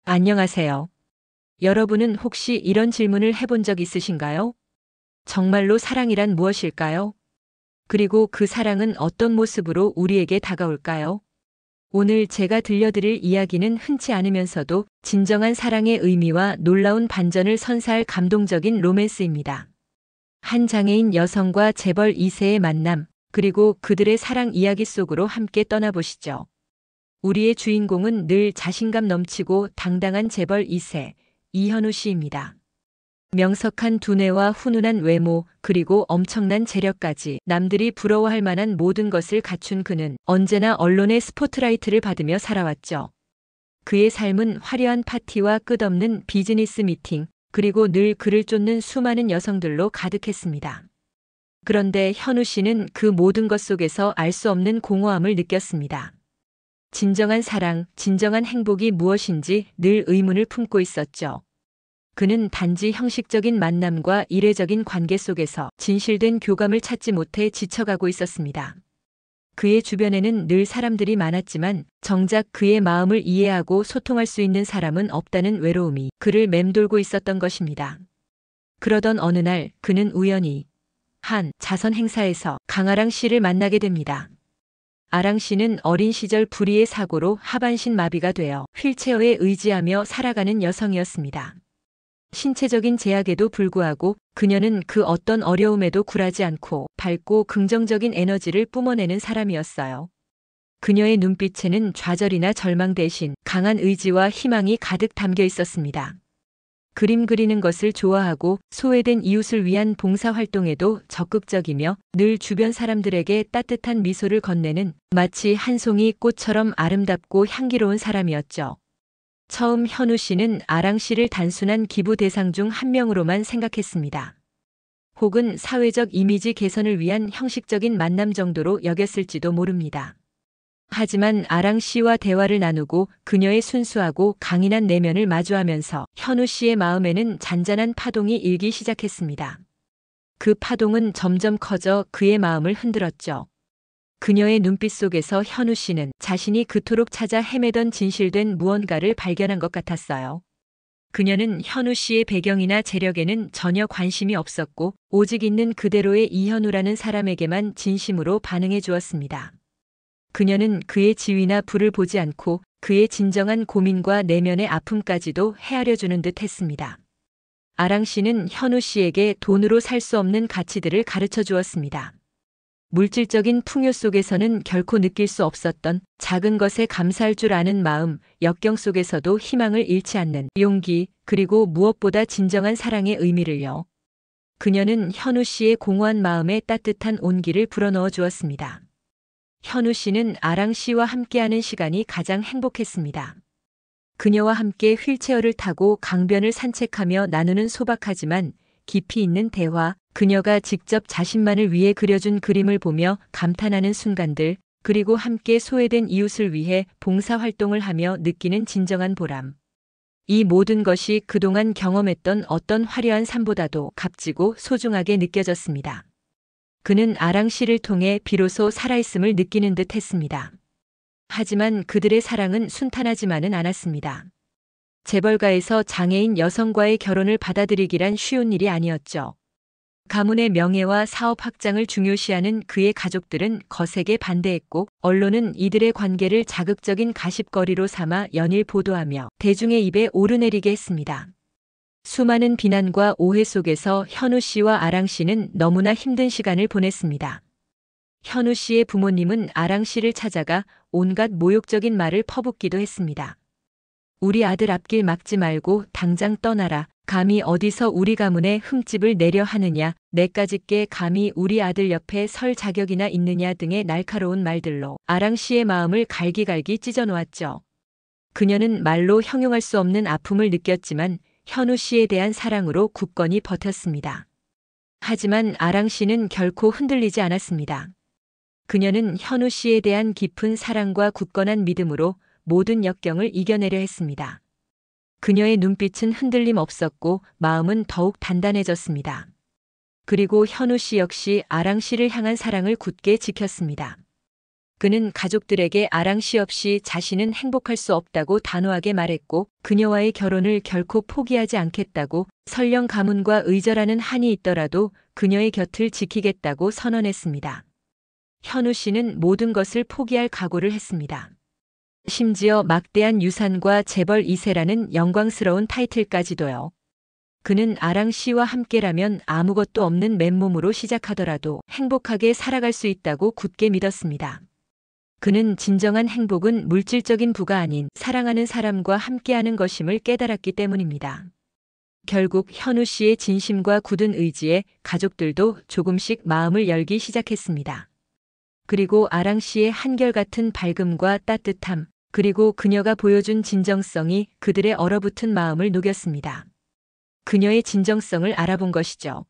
안녕하세요. 여러분은 혹시 이런 질문을 해본 적 있으신가요? 정말로 사랑이란 무엇일까요? 그리고 그 사랑은 어떤 모습으로 우리에게 다가올까요? 오늘 제가 들려드릴 이야기는 흔치 않으면서도 진정한 사랑의 의미와 놀라운 반전을 선사할 감동적인 로맨스입니다. 한 장애인 여성과 재벌 2세의 만남, 그리고 그들의 사랑 이야기 속으로 함께 떠나보시죠. 우리의 주인공은 늘 자신감 넘치고 당당한 재벌 2세, 이현우 씨입니다. 명석한 두뇌와 훈훈한 외모, 그리고 엄청난 재력까지 남들이 부러워할 만한 모든 것을 갖춘 그는 언제나 언론의 스포트라이트를 받으며 살아왔죠. 그의 삶은 화려한 파티와 끝없는 비즈니스 미팅, 그리고 늘 그를 쫓는 수많은 여성들로 가득했습니다. 그런데 현우 씨는 그 모든 것 속에서 알 수 없는 공허함을 느꼈습니다. 진정한 사랑, 진정한 행복이 무엇인지 늘 의문을 품고 있었죠. 그는 단지 형식적인 만남과 이례적인 관계 속에서 진실된 교감을 찾지 못해 지쳐가고 있었습니다. 그의 주변에는 늘 사람들이 많았지만 정작 그의 마음을 이해하고 소통할 수 있는 사람은 없다는 외로움이 그를 맴돌고 있었던 것입니다. 그러던 어느 날 그는 우연히 한 자선 행사에서 강아랑 씨를 만나게 됩니다. 아랑 씨는 어린 시절 불의의 사고로 하반신 마비가 되어 휠체어에 의지하며 살아가는 여성이었습니다. 신체적인 제약에도 불구하고 그녀는 그 어떤 어려움에도 굴하지 않고 밝고 긍정적인 에너지를 뿜어내는 사람이었어요. 그녀의 눈빛에는 좌절이나 절망 대신 강한 의지와 희망이 가득 담겨 있었습니다. 그림 그리는 것을 좋아하고 소외된 이웃을 위한 봉사활동에도 적극적이며 늘 주변 사람들에게 따뜻한 미소를 건네는 마치 한 송이 꽃처럼 아름답고 향기로운 사람이었죠. 처음 현우 씨는 아랑 씨를 단순한 기부 대상 중 한 명으로만 생각했습니다. 혹은 사회적 이미지 개선을 위한 형식적인 만남 정도로 여겼을지도 모릅니다. 하지만 아랑 씨와 대화를 나누고 그녀의 순수하고 강인한 내면을 마주하면서 현우 씨의 마음에는 잔잔한 파동이 일기 시작했습니다. 그 파동은 점점 커져 그의 마음을 흔들었죠. 그녀의 눈빛 속에서 현우 씨는 자신이 그토록 찾아 헤매던 진실된 무언가를 발견한 것 같았어요. 그녀는 현우 씨의 배경이나 재력에는 전혀 관심이 없었고 오직 있는 그대로의 이현우라는 사람에게만 진심으로 반응해 주었습니다. 그녀는 그의 지위나 부를 보지 않고 그의 진정한 고민과 내면의 아픔까지도 헤아려 주는 듯 했습니다. 아랑 씨는 현우 씨에게 돈으로 살 수 없는 가치들을 가르쳐 주었습니다. 물질적인 풍요 속에서는 결코 느낄 수 없었던 작은 것에 감사할 줄 아는 마음, 역경 속에서도 희망을 잃지 않는 용기, 그리고 무엇보다 진정한 사랑의 의미를요. 그녀는 현우 씨의 공허한 마음에 따뜻한 온기를 불어넣어 주었습니다. 현우 씨는 아랑 씨와 함께하는 시간이 가장 행복했습니다. 그녀와 함께 휠체어를 타고 강변을 산책하며 나누는 소박하지만 깊이 있는 대화, 그녀가 직접 자신만을 위해 그려준 그림을 보며 감탄하는 순간들, 그리고 함께 소외된 이웃을 위해 봉사활동을 하며 느끼는 진정한 보람. 이 모든 것이 그동안 경험했던 어떤 화려한 삶보다도 값지고 소중하게 느껴졌습니다. 그는 아랑 씨를 통해 비로소 살아있음을 느끼는 듯 했습니다. 하지만 그들의 사랑은 순탄하지만은 않았습니다. 재벌가에서 장애인 여성과의 결혼을 받아들이기란 쉬운 일이 아니었죠. 가문의 명예와 사업 확장을 중요시하는 그의 가족들은 거세게 반대했고 언론은 이들의 관계를 자극적인 가십거리로 삼아 연일 보도하며 대중의 입에 오르내리게 했습니다. 수많은 비난과 오해 속에서 현우 씨와 아랑 씨는 너무나 힘든 시간을 보냈습니다. 현우 씨의 부모님은 아랑 씨를 찾아가 온갖 모욕적인 말을 퍼붓기도 했습니다. 우리 아들 앞길 막지 말고 당장 떠나라. 감히 어디서 우리 가문에 흠집을 내려 하느냐. 내까짓게 감히 우리 아들 옆에 설 자격이나 있느냐 등의 날카로운 말들로 아랑 씨의 마음을 갈기갈기 찢어놓았죠. 그녀는 말로 형용할 수 없는 아픔을 느꼈지만 현우 씨에 대한 사랑으로 굳건히 버텼습니다. 하지만 아랑 씨는 결코 흔들리지 않았습니다. 그녀는 현우 씨에 대한 깊은 사랑과 굳건한 믿음으로 모든 역경을 이겨내려 했습니다. 그녀의 눈빛은 흔들림 없었고 마음은 더욱 단단해졌습니다. 그리고 현우 씨 역시 아랑 씨를 향한 사랑을 굳게 지켰습니다. 그는 가족들에게 아랑 씨 없이 자신은 행복할 수 없다고 단호하게 말했고 그녀와의 결혼을 결코 포기하지 않겠다고 설령 가문과 의절하는 한이 있더라도 그녀의 곁을 지키겠다고 선언했습니다. 현우 씨는 모든 것을 포기할 각오를 했습니다. 심지어 막대한 유산과 재벌 2세라는 영광스러운 타이틀까지도요. 그는 아랑 씨와 함께라면 아무것도 없는 맨몸으로 시작하더라도 행복하게 살아갈 수 있다고 굳게 믿었습니다. 그는 진정한 행복은 물질적인 부가 아닌 사랑하는 사람과 함께하는 것임을 깨달았기 때문입니다. 결국 현우 씨의 진심과 굳은 의지에 가족들도 조금씩 마음을 열기 시작했습니다. 그리고 아랑 씨의 한결같은 밝음과 따뜻함, 그리고 그녀가 보여준 진정성이 그들의 얼어붙은 마음을 녹였습니다. 그녀의 진정성을 알아본 것이죠.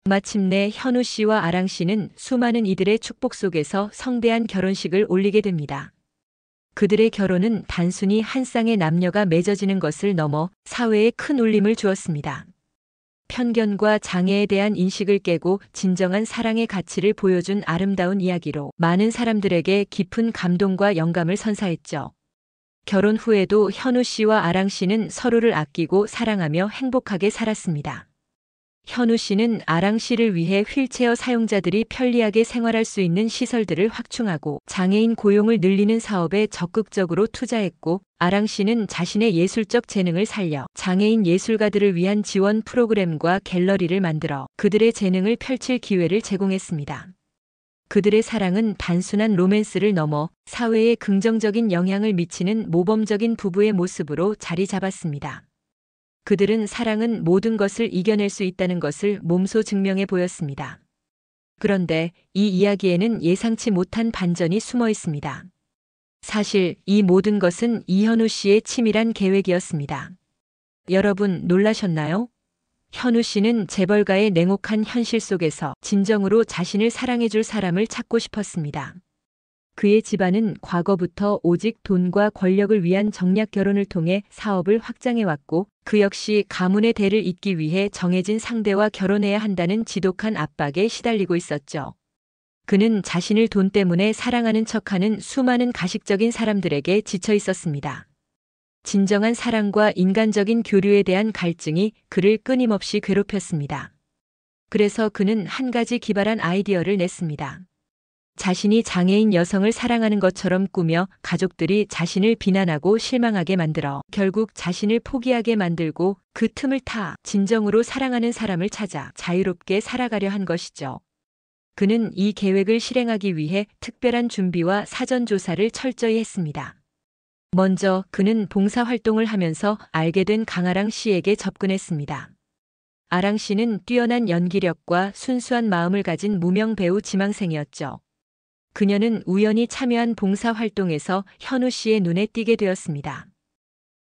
마침내 현우 씨와 아랑 씨는 수많은 이들의 축복 속에서 성대한 결혼식을 올리게 됩니다. 그들의 결혼은 단순히 한 쌍의 남녀가 맺어지는 것을 넘어 사회에 큰 울림을 주었습니다. 편견과 장애에 대한 인식을 깨고 진정한 사랑의 가치를 보여준 아름다운 이야기로 많은 사람들에게 깊은 감동과 영감을 선사했죠. 결혼 후에도 현우 씨와 아랑 씨는 서로를 아끼고 사랑하며 행복하게 살았습니다. 현우 씨는 아랑 씨를 위해 휠체어 사용자들이 편리하게 생활할 수 있는 시설들을 확충하고 장애인 고용을 늘리는 사업에 적극적으로 투자했고, 아랑 씨는 자신의 예술적 재능을 살려 장애인 예술가들을 위한 지원 프로그램과 갤러리를 만들어 그들의 재능을 펼칠 기회를 제공했습니다. 그들의 사랑은 단순한 로맨스를 넘어 사회에 긍정적인 영향을 미치는 모범적인 부부의 모습으로 자리 잡았습니다. 그들은 사랑은 모든 것을 이겨낼 수 있다는 것을 몸소 증명해 보였습니다. 그런데 이 이야기에는 예상치 못한 반전이 숨어 있습니다. 사실 이 모든 것은 이현우 씨의 치밀한 계획이었습니다. 여러분 놀라셨나요? 현우 씨는 재벌가의 냉혹한 현실 속에서 진정으로 자신을 사랑해줄 사람을 찾고 싶었습니다. 그의 집안은 과거부터 오직 돈과 권력을 위한 정략 결혼을 통해 사업을 확장해왔고, 그 역시 가문의 대를 잇기 위해 정해진 상대와 결혼해야 한다는 지독한 압박에 시달리고 있었죠. 그는 자신을 돈 때문에 사랑하는 척하는 수많은 가식적인 사람들에게 지쳐 있었습니다. 진정한 사랑과 인간적인 교류에 대한 갈증이 그를 끊임없이 괴롭혔습니다. 그래서 그는 한 가지 기발한 아이디어를 냈습니다. 자신이 장애인 여성을 사랑하는 것처럼 꾸며 가족들이 자신을 비난하고 실망하게 만들어 결국 자신을 포기하게 만들고, 그 틈을 타 진정으로 사랑하는 사람을 찾아 자유롭게 살아가려 한 것이죠. 그는 이 계획을 실행하기 위해 특별한 준비와 사전 조사를 철저히 했습니다. 먼저 그는 봉사활동을 하면서 알게 된 강아랑 씨에게 접근했습니다. 아랑 씨는 뛰어난 연기력과 순수한 마음을 가진 무명 배우 지망생이었죠. 그녀는 우연히 참여한 봉사활동에서 현우 씨의 눈에 띄게 되었습니다.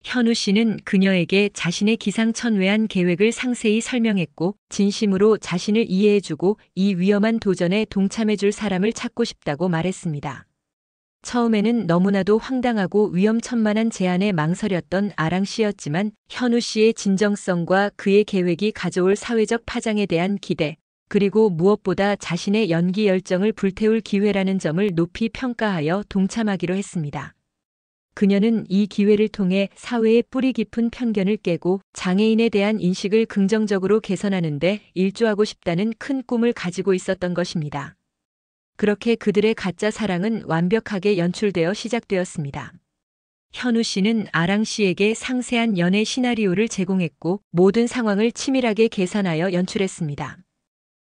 현우 씨는 그녀에게 자신의 기상천외한 계획을 상세히 설명했고, 진심으로 자신을 이해해주고 이 위험한 도전에 동참해줄 사람을 찾고 싶다고 말했습니다. 처음에는 너무나도 황당하고 위험천만한 제안에 망설였던 아랑 씨였지만, 현우 씨의 진정성과 그의 계획이 가져올 사회적 파장에 대한 기대, 그리고 무엇보다 자신의 연기 열정을 불태울 기회라는 점을 높이 평가하여 동참하기로 했습니다. 그녀는 이 기회를 통해 사회의 뿌리 깊은 편견을 깨고 장애인에 대한 인식을 긍정적으로 개선하는 데 일조하고 싶다는 큰 꿈을 가지고 있었던 것입니다. 그렇게 그들의 가짜 사랑은 완벽하게 연출되어 시작되었습니다. 현우 씨는 아랑 씨에게 상세한 연애 시나리오를 제공했고, 모든 상황을 치밀하게 계산하여 연출했습니다.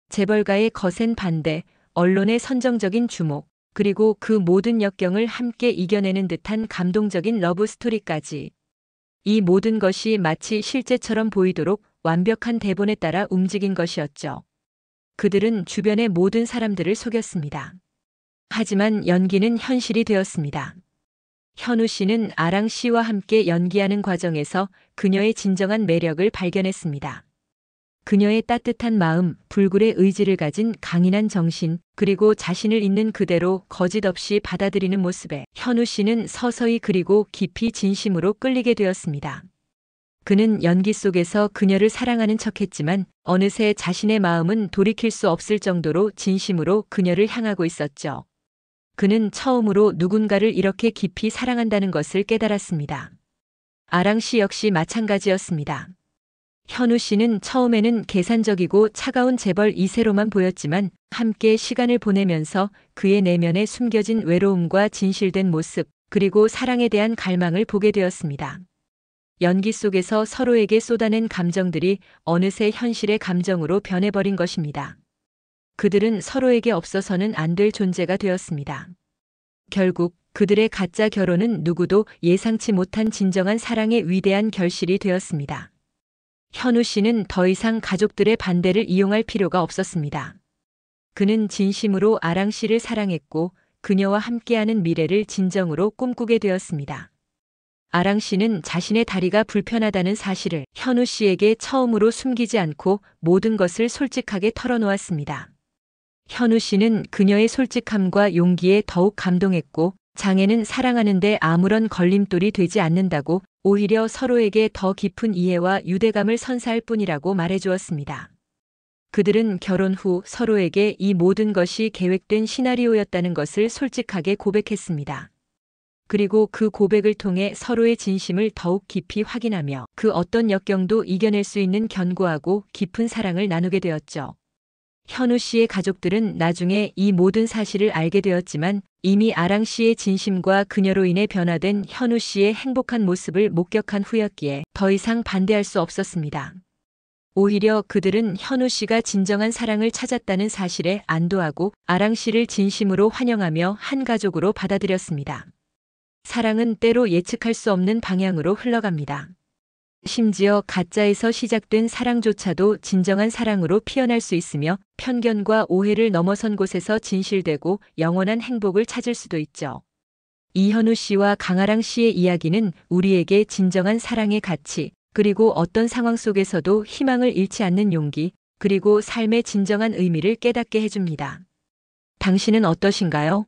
재벌가의 거센 반대, 언론의 선정적인 주목, 그리고 그 모든 역경을 함께 이겨내는 듯한 감동적인 러브 스토리까지. 이 모든 것이 마치 실제처럼 보이도록 완벽한 대본에 따라 움직인 것이었죠. 그들은 주변의 모든 사람들을 속였습니다. 하지만 연기는 현실이 되었습니다. 현우 씨는 아랑 씨와 함께 연기하는 과정에서 그녀의 진정한 매력을 발견했습니다. 그녀의 따뜻한 마음, 불굴의 의지를 가진 강인한 정신, 그리고 자신을 있는 그대로 거짓 없이 받아들이는 모습에 현우 씨는 서서히 그리고 깊이 진심으로 끌리게 되었습니다. 그는 연기 속에서 그녀를 사랑하는 척했지만 어느새 자신의 마음은 돌이킬 수 없을 정도로 진심으로 그녀를 향하고 있었죠. 그는 처음으로 누군가를 이렇게 깊이 사랑한다는 것을 깨달았습니다. 아랑 씨 역시 마찬가지였습니다. 현우 씨는 처음에는 계산적이고 차가운 재벌 2세로만 보였지만 함께 시간을 보내면서 그의 내면에 숨겨진 외로움과 진실된 모습, 그리고 사랑에 대한 갈망을 보게 되었습니다. 연기 속에서 서로에게 쏟아낸 감정들이 어느새 현실의 감정으로 변해버린 것입니다. 그들은 서로에게 없어서는 안 될 존재가 되었습니다. 결국 그들의 가짜 결혼은 누구도 예상치 못한 진정한 사랑의 위대한 결실이 되었습니다. 현우 씨는 더 이상 가족들의 반대를 이용할 필요가 없었습니다. 그는 진심으로 아랑 씨를 사랑했고 그녀와 함께하는 미래를 진정으로 꿈꾸게 되었습니다. 아랑 씨는 자신의 다리가 불편하다는 사실을 현우 씨에게 처음으로 숨기지 않고 모든 것을 솔직하게 털어놓았습니다. 현우 씨는 그녀의 솔직함과 용기에 더욱 감동했고 장애는 사랑하는데 아무런 걸림돌이 되지 않는다고 오히려 서로에게 더 깊은 이해와 유대감을 선사할 뿐이라고 말해주었습니다. 그들은 결혼 후 서로에게 이 모든 것이 계획된 시나리오였다는 것을 솔직하게 고백했습니다. 그리고 그 고백을 통해 서로의 진심을 더욱 깊이 확인하며 그 어떤 역경도 이겨낼 수 있는 견고하고 깊은 사랑을 나누게 되었죠. 현우 씨의 가족들은 나중에 이 모든 사실을 알게 되었지만 이미 아랑 씨의 진심과 그녀로 인해 변화된 현우 씨의 행복한 모습을 목격한 후였기에 더 이상 반대할 수 없었습니다. 오히려 그들은 현우 씨가 진정한 사랑을 찾았다는 사실에 안도하고 아랑 씨를 진심으로 환영하며 한 가족으로 받아들였습니다. 사랑은 때로 예측할 수 없는 방향으로 흘러갑니다. 심지어 가짜에서 시작된 사랑조차도 진정한 사랑으로 피어날 수 있으며 편견과 오해를 넘어선 곳에서 진실되고 영원한 행복을 찾을 수도 있죠. 이현우 씨와 강아랑 씨의 이야기는 우리에게 진정한 사랑의 가치, 그리고 어떤 상황 속에서도 희망을 잃지 않는 용기, 그리고 삶의 진정한 의미를 깨닫게 해줍니다. 당신은 어떠신가요?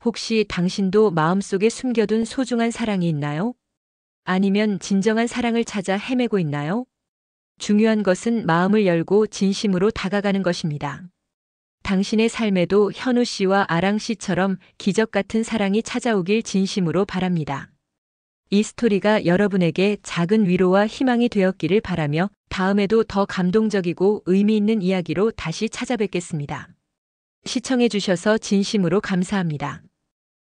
혹시 당신도 마음속에 숨겨둔 소중한 사랑이 있나요? 아니면 진정한 사랑을 찾아 헤매고 있나요? 중요한 것은 마음을 열고 진심으로 다가가는 것입니다. 당신의 삶에도 현우 씨와 아랑 씨처럼 기적 같은 사랑이 찾아오길 진심으로 바랍니다. 이 스토리가 여러분에게 작은 위로와 희망이 되었기를 바라며 다음에도 더 감동적이고 의미 있는 이야기로 다시 찾아뵙겠습니다. 시청해 주셔서 진심으로 감사합니다.